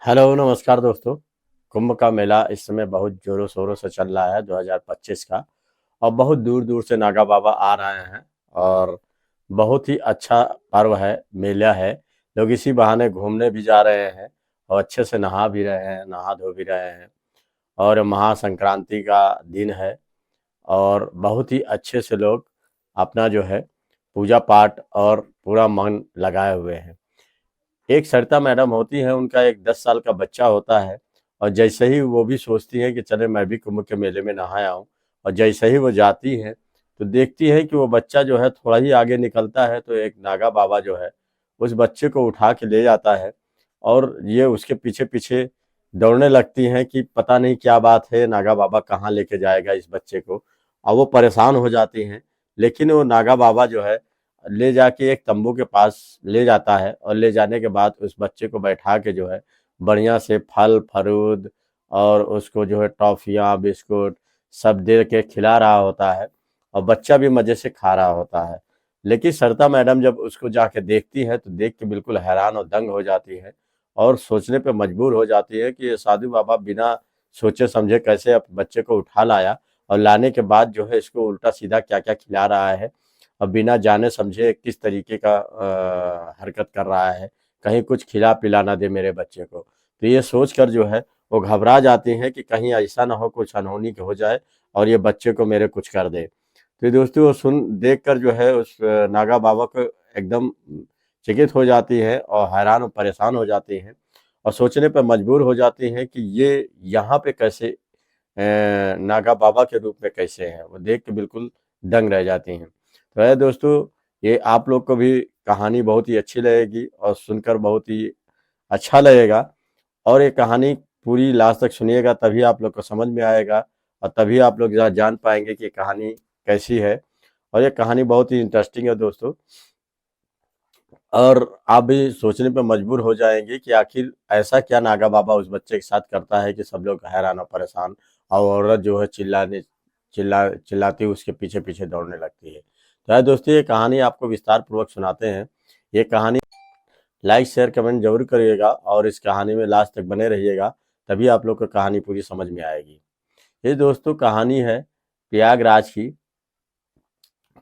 Hello नमस्कार दोस्तों। कुंभ का मेला इस समय बहुत जोरों शोरों से चल रहा है 2025 का। और बहुत दूर दूर से नागा बाबा आ रहे हैं। और बहुत ही अच्छा पर्व है, मेला है। लोग इसी बहाने घूमने भी जा रहे हैं और अच्छे से नहा भी रहे हैं, नहा धो भी रहे हैं। और महासंक्रांति का दिन है और बहुत ही अच्छे से लोग अपना जो है पूजा पाठ और पूरा मन लगाए हुए हैं। एक सरिता मैडम होती हैं, उनका एक 10 साल का बच्चा होता है। और जैसे ही वो भी सोचती हैं कि चले मैं भी कुंभ के मेले में नहा आऊं, और जैसे ही वो जाती हैं तो देखती है कि वो बच्चा जो है थोड़ा ही आगे निकलता है तो एक नागा बाबा जो है उस बच्चे को उठा के ले जाता है। और ये उसके पीछे पीछे दौड़ने लगती हैं कि पता नहीं क्या बात है, नागा बाबा कहाँ लेके जाएगा इस बच्चे को। और वो परेशान हो जाती हैं। लेकिन वो नागा बाबा जो है ले जाके एक तंबू के पास ले जाता है, और ले जाने के बाद उस बच्चे को बैठा के जो है बढ़िया से फल फरूद और उसको जो है टॉफियाँ बिस्कुट सब दे के खिला रहा होता है। और बच्चा भी मजे से खा रहा होता है। लेकिन सरिता मैडम जब उसको जाके देखती है तो देख के बिल्कुल हैरान और दंग हो जाती है। और सोचने पे मजबूर हो जाती है कि ये साधु बाबा बिना सोचे समझे कैसे अब बच्चे को उठा लाया, और लाने के बाद जो है इसको उल्टा सीधा क्या क्या खिला रहा है। और बिना जाने समझे किस तरीके का हरकत कर रहा है, कहीं कुछ खिला पिला ना दे मेरे बच्चे को। तो ये सोच कर जो है वो घबरा जाती हैं कि कहीं ऐसा ना हो कुछ अनहोनी हो जाए और ये बच्चे को मेरे कुछ कर दे। तो दोस्तों वो सुन देख कर जो है उस नागा बाबा को एकदम चकित हो जाती है और हैरान और परेशान हो जाती हैं। और सोचने पर मजबूर हो जाती हैं कि ये यहाँ पे कैसे नागा बाबा के रूप में कैसे हैं। वो देख के बिल्कुल दंग रह जाती हैं। तो है दोस्तों, ये आप लोग को भी कहानी बहुत ही अच्छी लगेगी और सुनकर बहुत ही अच्छा लगेगा। और ये कहानी पूरी लास्ट तक सुनिएगा तभी आप लोग को समझ में आएगा, और तभी आप लोग जान पाएंगे कि कहानी कैसी है। और ये कहानी बहुत ही इंटरेस्टिंग है दोस्तों। और आप भी सोचने पर मजबूर हो जाएंगे कि आखिर ऐसा क्या नागा बाबा उस बच्चे के साथ करता है कि सब लोग हैरान और परेशान। और औरत जो है चिल्लाती उसके पीछे पीछे दौड़ने लगती है। तो है दोस्तों, ये कहानी आपको विस्तार पूर्वक सुनाते हैं। ये कहानी लाइक शेयर कमेंट जरूर करिएगा और इस कहानी में लास्ट तक बने रहिएगा, तभी आप लोग को कहानी पूरी समझ में आएगी। ये दोस्तों कहानी है प्रयागराज की।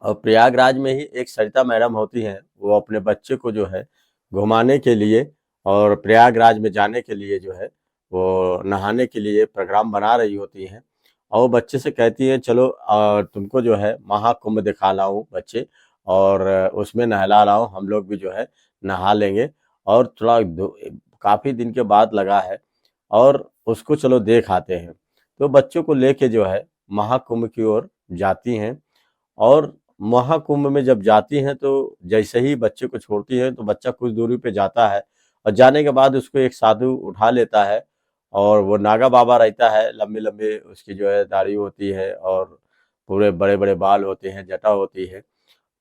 और प्रयागराज में ही एक सरिता मैडम होती हैं, वो अपने बच्चे को जो है घुमाने के लिए और प्रयागराज में जाने के लिए जो है वो नहाने के लिए प्रोग्राम बना रही होती हैं। और वो बच्चे से कहती हैं चलो तुमको जो है महाकुंभ दिखा लाऊं बच्चे, और उसमें नहला लाऊं, हम लोग भी जो है नहा लेंगे। और काफी दिन के बाद लगा है और उसको चलो देख आते हैं। तो बच्चों को लेके जो है महाकुंभ की ओर जाती हैं। और महाकुंभ में जब जाती हैं तो जैसे ही बच्चे को छोड़ती हैं तो बच्चा कुछ दूरी पे जाता है। और जाने के बाद उसको एक साधु उठा लेता है। और वो नागा बाबा रहता है, लंबे लंबे उसकी जो है दाढ़ी होती है और पूरे बड़े बड़े बाल होते हैं, जटा होती है।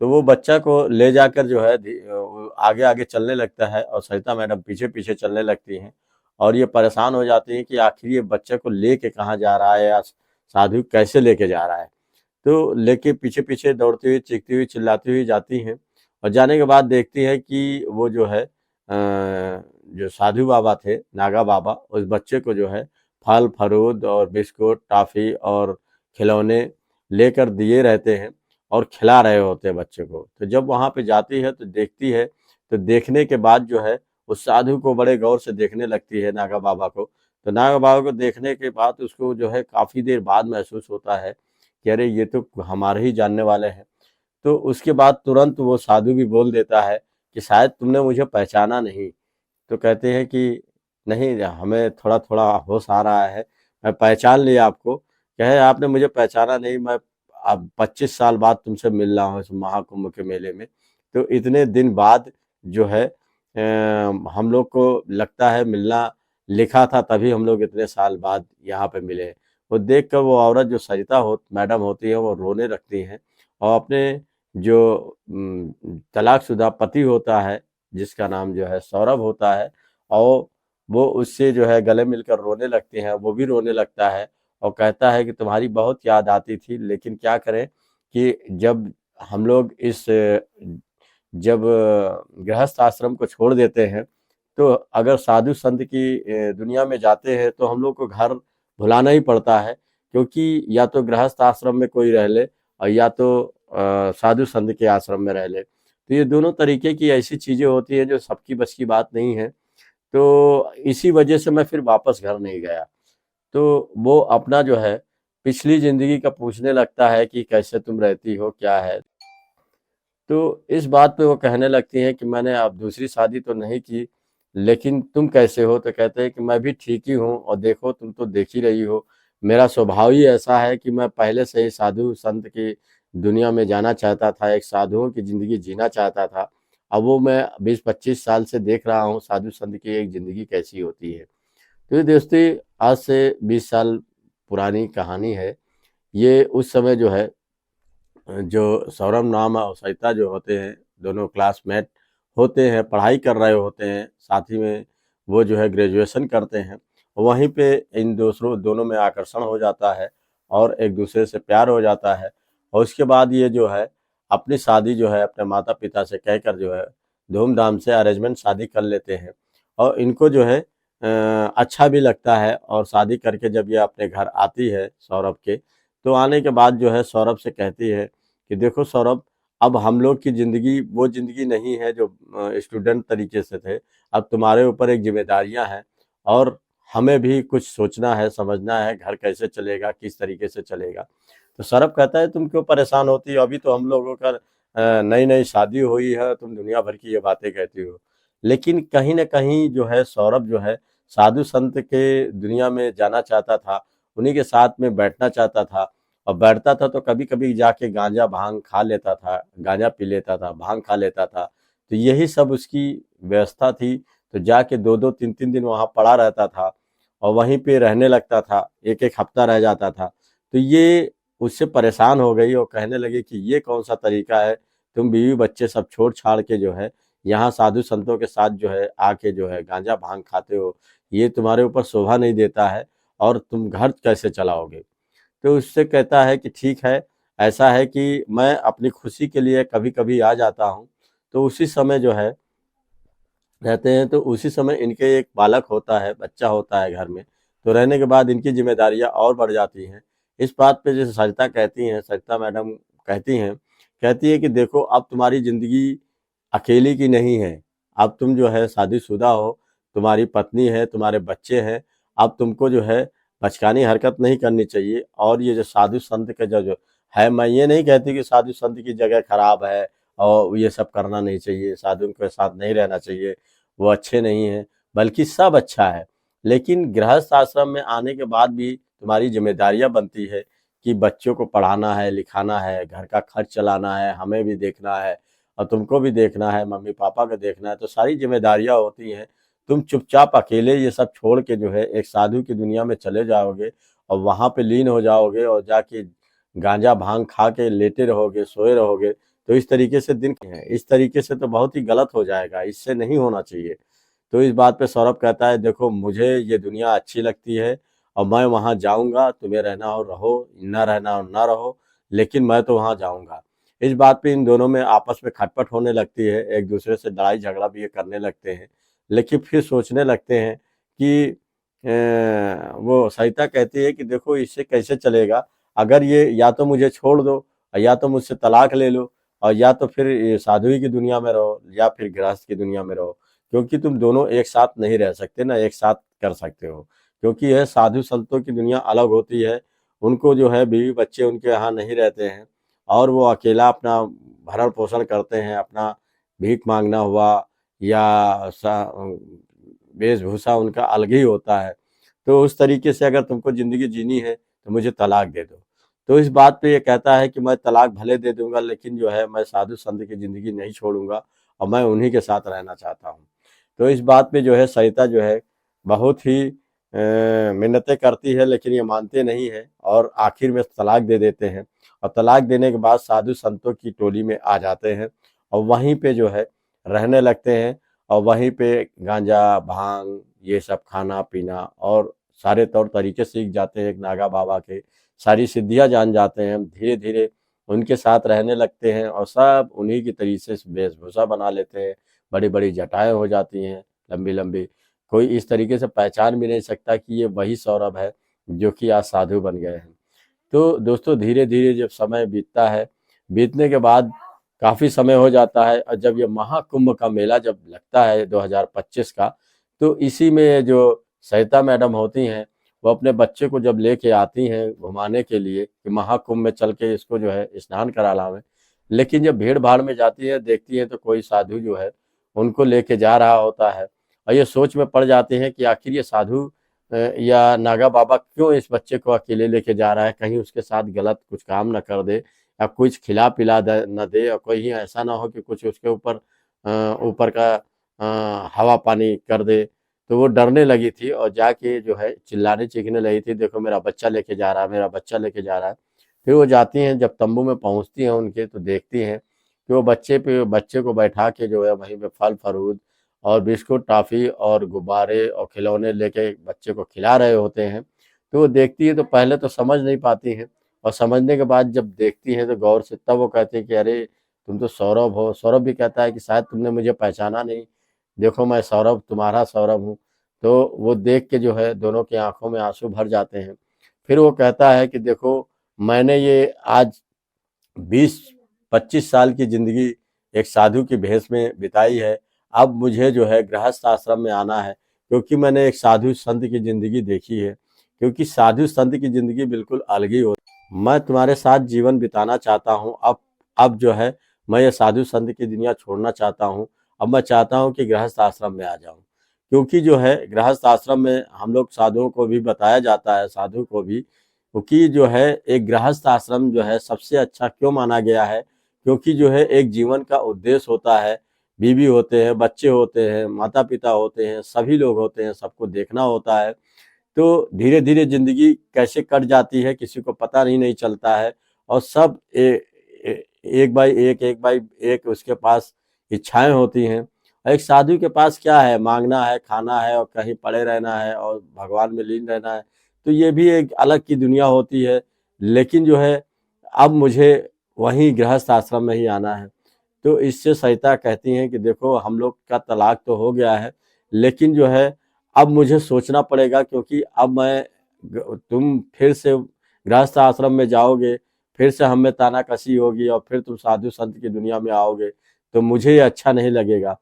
तो वो बच्चा को ले जाकर जो है वो आगे आगे चलने लगता है और सरिता मैडम पीछे पीछे चलने लगती हैं। और ये परेशान हो जाती हैं कि आखिर ये बच्चे को लेके कहाँ जा रहा है, या साधु कैसे लेके जा रहा है। तो लेके पीछे पीछे दौड़ती हुई चीखती हुई चिल्लाती हुई जाती हैं। और जाने के बाद देखती है कि वो जो है जो साधु बाबा थे, नागा बाबा, उस बच्चे को जो है फल फरूद और बिस्कुट टॉफी और खिलौने लेकर दिए रहते हैं और खिला रहे होते हैं बच्चे को। तो जब वहां पे जाती है तो देखती है, तो देखने के बाद जो है उस साधु को बड़े गौर से देखने लगती है, नागा बाबा को। तो नागा बाबा को देखने के बाद उसको जो है काफी देर बाद महसूस होता है कि अरे ये तो हमारे ही जानने वाले हैं। तो उसके बाद तुरंत वो साधु भी बोल देता है कि शायद तुमने मुझे पहचाना नहीं। तो कहते हैं कि नहीं, हमें थोड़ा थोड़ा होश आ रहा है, मैं पहचान लिया आपको। कहे आपने मुझे पहचाना नहीं, मैं अब 25 साल बाद तुमसे मिल रहा हूँ इस महाकुंभ के मेले में। तो इतने दिन बाद जो है हम लोग को लगता है मिलना लिखा था, तभी हम लोग इतने साल बाद यहाँ पे मिले। वो देख कर वो औरत जो सरिता हो मैडम होती है वो रोने लगती हैं। और अपने जो तलाकशुदा पति होता है, जिसका नाम जो है सौरभ होता है, और वो उससे जो है गले मिलकर रोने लगते हैं, वो भी रोने लगता है। और कहता है कि तुम्हारी बहुत याद आती थी, लेकिन क्या करें कि जब हम लोग इस जब गृहस्थ आश्रम को छोड़ देते हैं तो अगर साधु संत की दुनिया में जाते हैं तो हम लोग को घर भुलाना ही पड़ता है, क्योंकि या तो गृहस्थ आश्रम में कोई रह ले और या तो साधु संत के आश्रम में रह ले। तो ये दोनों तरीके की ऐसी चीजें होती है जो सबकी बस की बात नहीं है। तो इसी वजह से मैं फिर वापस घर नहीं गया। तो वो अपना जो है पिछली जिंदगी का पूछने लगता है कि कैसे तुम रहती हो, क्या है। तो इस बात पे वो कहने लगती हैं कि मैंने अब दूसरी शादी तो नहीं की, लेकिन तुम कैसे हो? तो कहते हैं कि मैं भी ठीक ही हूँ, और देखो तुम तो देख ही रही हो, मेरा स्वभाव ही ऐसा है कि मैं पहले से ही साधु संत की दुनिया में जाना चाहता था, एक साधुओं की ज़िंदगी जीना चाहता था। अब वो मैं 20-25 साल से देख रहा हूँ साधु संत की एक ज़िंदगी कैसी होती है। तो ये दोस्ती आज से 20 साल पुरानी कहानी है। ये उस समय जो है, जो सौरभ नाम और सरिता जो होते हैं, दोनों क्लासमेट होते हैं, पढ़ाई कर रहे होते हैं, साथ ही में वो जो है ग्रेजुएशन करते हैं। वहीं पे इन दूसरों दोनों में आकर्षण हो जाता है और एक दूसरे से प्यार हो जाता है। और उसके बाद ये जो है अपनी शादी जो है अपने माता पिता से कहकर जो है धूमधाम से अरेंजमेंट शादी कर लेते हैं। और इनको जो है अच्छा भी लगता है। और शादी करके जब ये अपने घर आती है सौरभ के, तो आने के बाद जो है सौरभ से कहती है कि देखो सौरभ, अब हम लोग की ज़िंदगी वो ज़िंदगी नहीं है जो स्टूडेंट तरीके से थे। अब तुम्हारे ऊपर एक जिम्मेदारियां हैं और हमें भी कुछ सोचना है, समझना है, घर कैसे चलेगा, किस तरीके से चलेगा। तो सौरभ कहता है तुम क्यों परेशान होती हो, अभी तो हम लोगों का नई नई शादी हुई है, तुम दुनिया भर की ये बातें कहती हो। लेकिन कहीं ना कहीं जो है सौरभ जो है साधु संत के दुनिया में जाना चाहता था, उन्हीं के साथ में बैठना चाहता था। और बैठता था तो कभी कभी जाके गांजा भांग खा लेता था, गांजा पी लेता था, भांग खा लेता था। तो यही सब उसकी व्यवस्था थी। तो जाके 2-2 3-3 दिन वहां पड़ा रहता था और वहीं पे रहने लगता था, एक एक हफ्ता रह जाता था। तो ये उससे परेशान हो गई और कहने लगी कि ये कौन सा तरीका है, तुम बीवी बच्चे सब छोड़ छाड़ के जो है यहाँ साधु संतों के साथ जो है आके जो है गांजा भांग खाते हो, ये तुम्हारे ऊपर शोभा नहीं देता है, और तुम घर कैसे चलाओगे। तो उससे कहता है कि ठीक है, ऐसा है कि मैं अपनी खुशी के लिए कभी कभी आ जाता हूँ। तो उसी समय जो है रहते हैं, तो उसी समय इनके एक बालक होता है, बच्चा होता है घर में। तो रहने के बाद इनकी जिम्मेदारियां और बढ़ जाती हैं। इस बात पे जैसे सरिता कहती हैं, सरिता मैडम कहती है कि देखो अब तुम्हारी जिंदगी अकेली की नहीं है। अब तुम जो है शादीशुदा हो, तुम्हारी पत्नी है, तुम्हारे बच्चे हैं। अब तुमको जो है बचकानी हरकत नहीं करनी चाहिए। और ये जो साधु संत का जो है, मैं ये नहीं कहती कि साधु संत की जगह खराब है और ये सब करना नहीं चाहिए, साधु के साथ नहीं रहना चाहिए, वो अच्छे नहीं हैं, बल्कि सब अच्छा है। लेकिन गृहस्थ आश्रम में आने के बाद भी तुम्हारी जिम्मेदारियां बनती है कि बच्चों को पढ़ाना है, लिखाना है, घर का खर्च चलाना है, हमें भी देखना है और तुमको भी देखना है, मम्मी पापा को देखना है। तो सारी जिम्मेदारियां होती हैं। तुम चुपचाप अकेले ये सब छोड़ के जो है एक साधु की दुनिया में चले जाओगे और वहां पे लीन हो जाओगे और जाके गांजा भांग खा के लेटे रहोगे, सोए रहोगे। तो इस तरीके से दिन है, इस तरीके से तो बहुत ही गलत हो जाएगा, इससे नहीं होना चाहिए। तो इस बात पे सौरभ कहता है देखो मुझे ये दुनिया अच्छी लगती है और मैं वहां जाऊंगा, तुम्हें रहना हो रहो, ना रहना हो ना रहो, लेकिन मैं तो वहां जाऊंगा। इस बात पे इन दोनों में आपस में खटपट होने लगती है, एक दूसरे से लड़ाई झगड़ा भी ये करने लगते हैं। लेकिन फिर सोचने लगते हैं कि वो सरिता कहती है कि देखो इससे कैसे चलेगा, अगर ये या तो मुझे छोड़ दो और या तो मुझसे तलाक ले लो और या तो फिर ये साध्वी की दुनिया में रहो या फिर गृहस्थ की दुनिया में रहो, क्योंकि तुम दोनों एक साथ नहीं रह सकते ना, एक साथ कर सकते हो। क्योंकि यह साधु संतों की दुनिया अलग होती है, उनको जो है बीवी बच्चे उनके यहाँ नहीं रहते हैं और वो अकेला अपना भरण पोषण करते हैं, अपना भीख मांगना हुआ या वेशभूषा उनका अलग ही होता है। तो उस तरीके से अगर तुमको ज़िंदगी जीनी है तो मुझे तलाक दे दो। तो इस बात पे ये कहता है कि मैं तलाक भले दे दूंगा, लेकिन जो है मैं साधु संत की ज़िंदगी नहीं छोड़ूंगा और मैं उन्हीं के साथ रहना चाहता हूँ। तो इस बात पे जो है सरिता जो है बहुत ही मिन्नतें करती है, लेकिन ये मानते नहीं है और आखिर में तलाक दे देते हैं। और तलाक देने के बाद साधु संतों की टोली में आ जाते हैं और वहीं पे जो है रहने लगते हैं और वहीं पे गांजा भांग ये सब खाना पीना और सारे तौर तरीके सीख जाते हैं। एक नागा बाबा के सारी सिद्धियां जान जाते हैं। धीरे धीरे उनके साथ रहने लगते हैं और सब उन्हीं की तरीके से वेशभूषा बना लेते हैं, बड़ी बड़ी जटाएं हो जाती हैं, लंबी लंबी, कोई इस तरीके से पहचान भी नहीं सकता कि ये वही सौरभ है जो कि आज साधु बन गए हैं। तो दोस्तों धीरे धीरे जब समय बीतता है, बीतने के बाद काफ़ी समय हो जाता है और जब ये महाकुंभ का मेला जब लगता है 2025 का, तो इसी में जो सरिता मैडम होती हैं, वो अपने बच्चे को जब लेके आती हैं घुमाने के लिए कि महाकुंभ में चल के इसको जो है स्नान करा लावें। लेकिन जब भीड़ भाड़ में जाती है, देखती है तो कोई साधु जो है उनको लेके जा रहा होता है और ये सोच में पड़ जाते हैं कि आखिर ये साधु या नागा बाबा क्यों इस बच्चे को अकेले लेके जा रहा है, कहीं उसके साथ गलत कुछ काम न कर दे या कुछ खिला पिला न दे और कहीं ऐसा ना हो कि कुछ उसके ऊपर ऊपर का हवा पानी कर दे। तो वो डरने लगी थी और जाके जो है चिल्लाने चीखने लगी थी, देखो मेरा बच्चा लेके जा रहा है, मेरा बच्चा लेके जा रहा है। फिर वो जाती हैं, जब तंबू में पहुंचती हैं उनके, तो देखती हैं कि वो बच्चे को बैठा के जो है वहीं पे फल फरूद और बिस्कुट टॉफी और गुब्बारे और खिलौने लेके बच्चे को खिला रहे होते हैं। तो वो देखती है तो पहले तो समझ नहीं पाती हैं और समझने के बाद जब देखती हैं तो गौर से तब वो कहती है कि अरे तुम तो सौरभ हो। सौरभ भी कहता है कि शायद तुमने मुझे पहचाना नहीं, देखो मैं सौरभ, तुम्हारा सौरभ हूँ। तो वो देख के जो है दोनों की आंखों में आंसू भर जाते हैं। फिर वो कहता है कि देखो मैंने ये आज 20-25 साल की जिंदगी एक साधु की भेष में बिताई है, अब मुझे जो है गृहस्थ आश्रम में आना है, क्योंकि मैंने एक साधु संत की जिंदगी देखी है, क्योंकि साधु संत की जिंदगी बिल्कुल अलग ही होती है। मैं तुम्हारे साथ जीवन बिताना चाहता हूँ। अब जो है मैं ये साधु संत की दुनिया छोड़ना चाहता हूँ। अब मैं चाहता हूँ कि गृहस्थ आश्रम में आ जाऊँ, क्योंकि जो है गृहस्थ आश्रम में हम लोग साधुओं को भी बताया जाता है, साधु को भी, क्योंकि जो है एक गृहस्थ आश्रम जो है सबसे अच्छा क्यों माना गया है, क्योंकि जो है एक जीवन का उद्देश्य होता है, बीवी होते हैं, बच्चे होते हैं, माता पिता होते हैं, सभी लोग होते हैं, सबको देखना होता है। तो धीरे धीरे जिंदगी कैसे कट जाती है किसी को पता नहीं चलता है और सब एक बाई एक उसके पास इच्छाएं होती हैं। एक साधु के पास क्या है, मांगना है, खाना है और कहीं पड़े रहना है और भगवान में लीन रहना है। तो ये भी एक अलग की दुनिया होती है। लेकिन जो है अब मुझे वहीं गृहस्थ आश्रम में ही आना है। तो इससे सरिता कहती हैं कि देखो हम लोग का तलाक तो हो गया है, लेकिन जो है अब मुझे सोचना पड़ेगा, क्योंकि अब तुम फिर से गृहस्थ आश्रम में जाओगे, फिर से हम में तानाकसी होगी और फिर तुम साधु संत की दुनिया में आओगे, तो मुझे ये अच्छा नहीं लगेगा।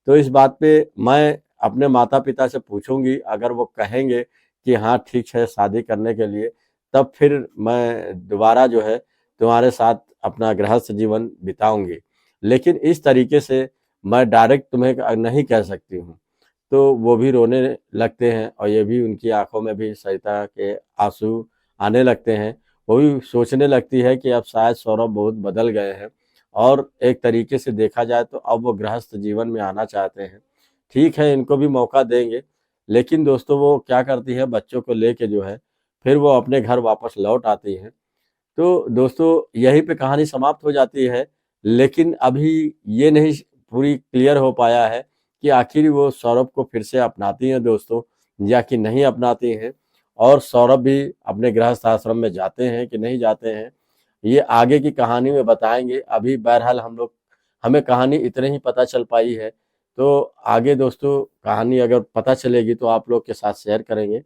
तो इस बात पे मैं अपने माता पिता से पूछूंगी, अगर वो कहेंगे कि हाँ ठीक है शादी करने के लिए, तब फिर मैं दोबारा जो है तुम्हारे साथ अपना गृहस्थ जीवन बिताऊंगी। लेकिन इस तरीके से मैं डायरेक्ट तुम्हें नहीं कह सकती हूँ। तो वो भी रोने लगते हैं और ये भी उनकी आंखों में भी सरिता के आंसू आने लगते हैं। वो भी सोचने लगती है कि अब शायद सौरभ बहुत बदल गए हैं और एक तरीके से देखा जाए तो अब वो गृहस्थ जीवन में आना चाहते हैं। ठीक है, इनको भी मौका देंगे। लेकिन दोस्तों वो क्या करती है, बच्चों को लेके जो है फिर वो अपने घर वापस लौट आती हैं। तो दोस्तों यहीं पे कहानी समाप्त हो जाती है। लेकिन अभी ये नहीं पूरी क्लियर हो पाया है कि आखिर वो सौरभ को फिर से अपनाती हैं दोस्तों या कि नहीं अपनाती हैं, और सौरभ भी अपने गृहस्थ आश्रम में जाते हैं कि नहीं जाते हैं, ये आगे की कहानी में बताएंगे। अभी बहरहाल हमें कहानी इतने ही पता चल पाई है। तो आगे दोस्तों कहानी अगर पता चलेगी तो आप लोग के साथ शेयर करेंगे।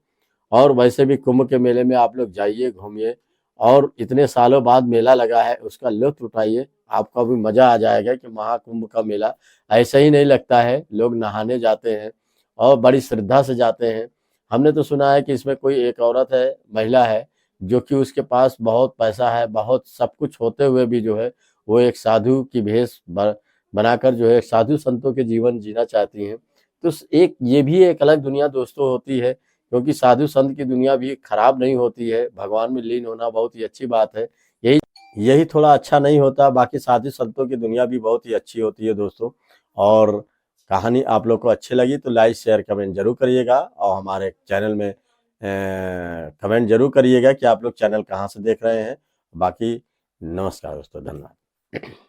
और वैसे भी कुंभ के मेले में आप लोग जाइए, घूमिए और इतने सालों बाद मेला लगा है उसका लुत्फ उठाइए। आपका भी मजा आ जाएगा कि महाकुंभ का मेला ऐसे ही नहीं लगता है, लोग नहाने जाते हैं और बड़ी श्रद्धा से जाते हैं। हमने तो सुना है कि इसमें कोई एक औरत है, महिला है, जो कि उसके पास बहुत पैसा है, बहुत सब कुछ होते हुए भी जो है वो एक साधु की भेष बनाकर जो है साधु संतों के जीवन जीना चाहती हैं। तो एक ये भी एक अलग दुनिया दोस्तों होती है, क्योंकि साधु संत की दुनिया भी खराब नहीं होती है, भगवान में लीन होना बहुत ही अच्छी बात है। यही यही थोड़ा अच्छा नहीं होता, बाकी साधु संतों की दुनिया भी बहुत ही अच्छी होती है दोस्तों। और कहानी आप लोग को अच्छी लगी तो लाइक शेयर कमेंट जरूर करिएगा और हमारे चैनल में कमेंट जरूर करिएगा कि आप लोग चैनल कहाँ से देख रहे हैं। बाकी नमस्कार दोस्तों, धन्यवाद।